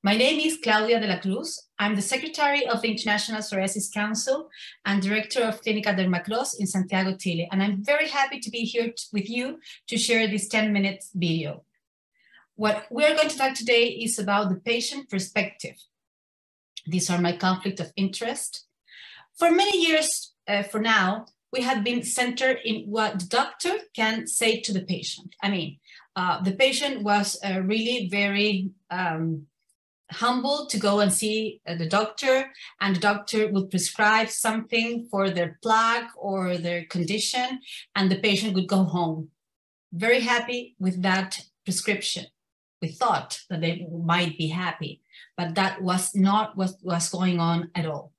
My name is Claudia de la Cruz. I'm the Secretary of the International Psoriasis Council and Director of Clínica Dermacross in Santiago, Chile. And I'm very happy to be here with you to share this 10-minute video. What we're going to talk today is about the patient perspective. These are my conflict of interest. For many years for now, we have been centered in what the doctor can say to the patient. I mean, the patient was really very humble to go and see the doctor, and the doctor would prescribe something for their plaque or their condition, and the patient would go home very happy with that prescription. We thought that they might be happy, but that was not what was going on at all.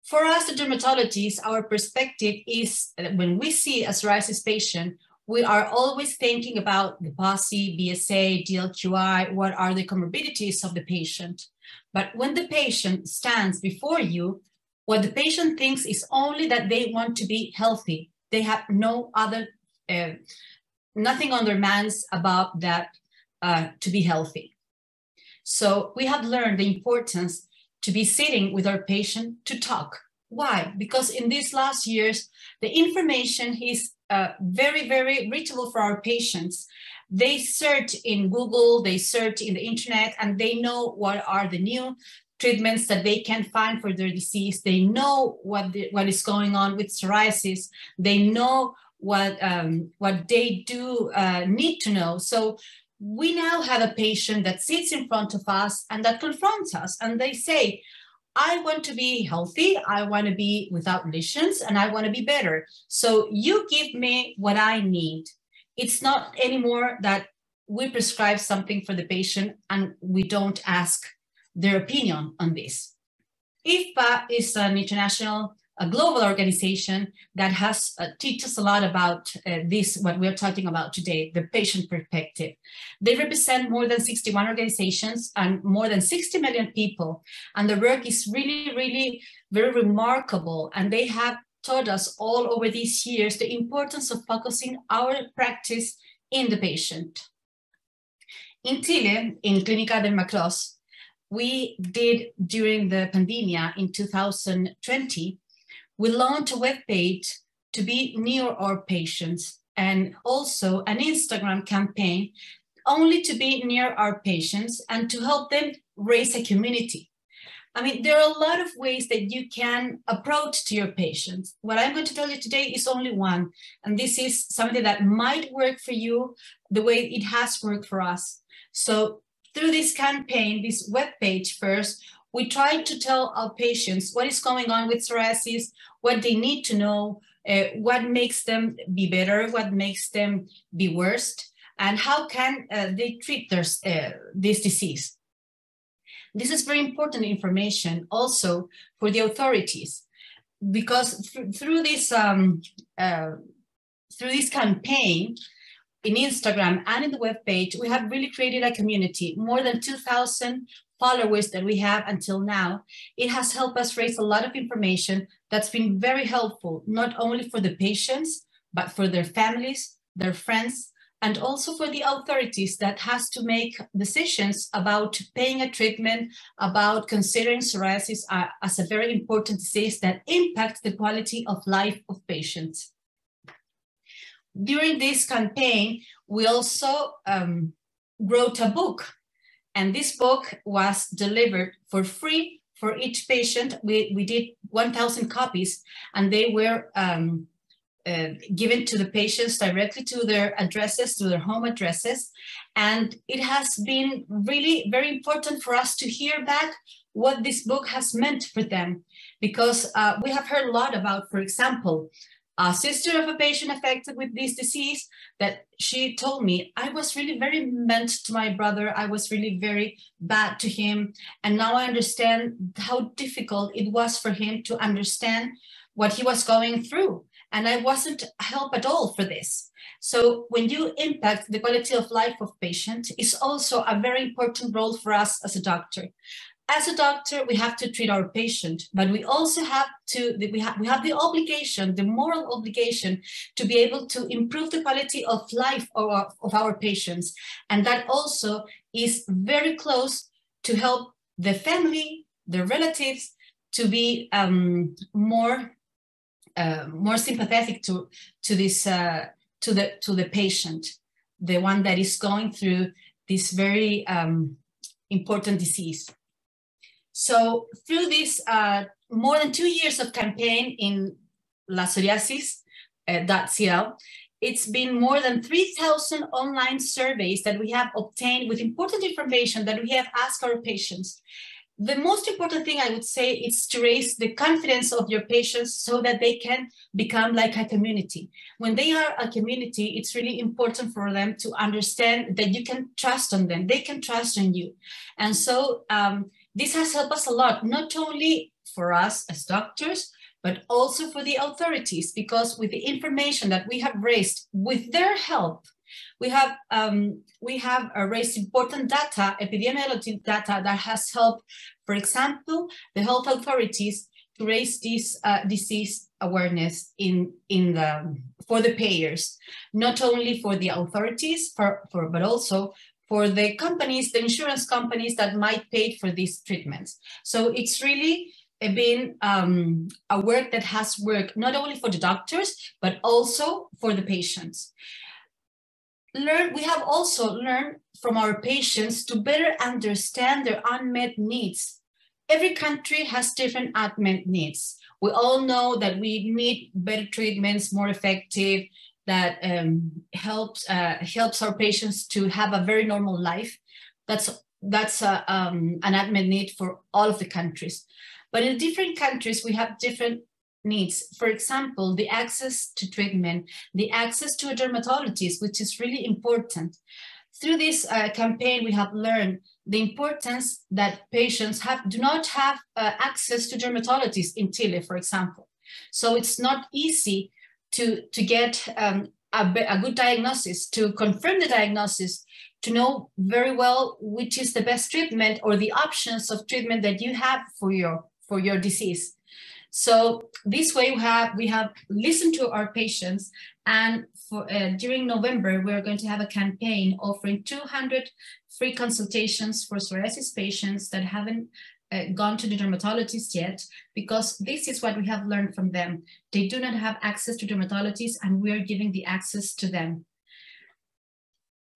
For us, the dermatologists, our perspective is that when we see a psoriasis patient, we are always thinking about the PASI, BSA, DLQI, what are the comorbidities of the patient. But when the patient stands before you, what the patient thinks is only that they want to be healthy. They have no other, nothing on their minds about that to be healthy. So we have learned the importance to be sitting with our patient to talk. Why? Because in these last years, the information is very, very reachable for our patients. They search in Google, they search in the internet, and they know what are the new treatments that they can find for their disease. They know what is going on with psoriasis. They know what they do need to know. So we now have a patient that sits in front of us and that confronts us, and they say, I want to be healthy, I want to be without lesions, and I want to be better. So you give me what I need. It's not anymore that we prescribe something for the patient and we don't ask their opinion on this. IFPA is an international, a global organization that has teaches a lot about this, what we're talking about today, the patient perspective. They represent more than 61 organizations and more than 60 million people. And the work is really, really very remarkable. And they have taught us all over these years the importance of focusing our practice in the patient. In Chile, in Clínica Dermacross, we did during the pandemic in 2020, we launched a webpage to be near our patients and also an Instagram campaign only to be near our patients and to help them raise a community. I mean, there are a lot of ways that you can approach to your patients. What I'm going to tell you today is only one, and this is something that might work for you the way it has worked for us. So through this campaign, this webpage first, we try to tell our patients what is going on with psoriasis, what they need to know, what makes them be better, what makes them be worse, and how can they treat this disease. This is very important information also for the authorities, because through this campaign in Instagram and in the webpage, we have really created a community, more than 2,000 followers that we have until now. It has helped us raise a lot of information that's been very helpful, not only for the patients, but for their families, their friends, and also for the authorities that has to make decisions about paying a treatment, about considering psoriasis as a very important disease that impacts the quality of life of patients. During this campaign, we also wrote a book. And this book was delivered for free for each patient. We did 1,000 copies, and they were given to the patients directly to their addresses, to their home addresses. And it has been really very important for us to hear back what this book has meant for them, because we have heard a lot about, for example, a sister of a patient affected with this disease that she told me, I was really very meant to my brother. I was really very bad to him. And now I understand how difficult it was for him to understand what he was going through. And I wasn't helped at all for this. So when you impact the quality of life of patients, it's also a very important role for us as a doctor. As a doctor, we have to treat our patient, but we also have to, we have the obligation, the moral obligation to be able to improve the quality of life of our patients. And that also is very close to help the family, the relatives, to be more sympathetic to this to the patient, the one that is going through this very important disease. So through this more than 2 years of campaign in La Psoriasis.cl, it's been more than 3,000 online surveys that we have obtained with important information that we have asked our patients. The most important thing I would say is to raise the confidence of your patients so that they can become like a community. When they are a community, it's really important for them to understand that you can trust on them, they can trust on you. And so this has helped us a lot, not only for us as doctors, but also for the authorities, because with the information that we have raised with their help, we have raised important data, epidemiological data that has helped, for example, the health authorities to raise this disease awareness for the payers, not only for the authorities, but also for the companies, the insurance companies that might pay for these treatments. So it's really been a work that has worked not only for the doctors, but also for the patients. We have also learned from our patients to better understand their unmet needs. Every country has different unmet needs. We all know that we need better treatments, more effective, that helps our patients to have a very normal life. That's an unmet need for all of the countries. But in different countries, we have different needs. For example, the access to treatment, the access to a dermatologist, which is really important. Through this campaign, we have learned the importance that patients do not have access to dermatologists in Chile, for example. So it's not easy to get a good diagnosis, to confirm the diagnosis, to know very well which is the best treatment or the options of treatment that you have for your disease. So this way we have listened to our patients, and during November, we're going to have a campaign offering 200 free consultations for psoriasis patients that haven't gone to the dermatologist yet, because this is what we have learned from them. They do not have access to dermatologists, and we are giving the access to them.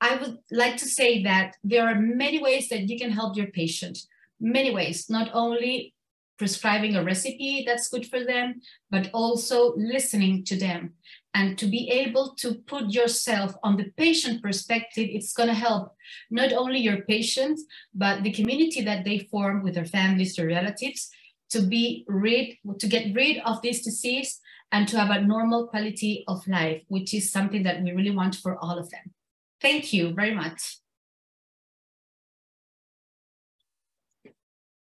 I would like to say that there are many ways that you can help your patient, many ways, not only prescribing a recipe that's good for them, but also listening to them. And to be able to put yourself on the patient perspective, it's going to help not only your patients, but the community that they form with their families, their relatives, to get rid of this disease and to have a normal quality of life, which is something that we really want for all of them. Thank you very much.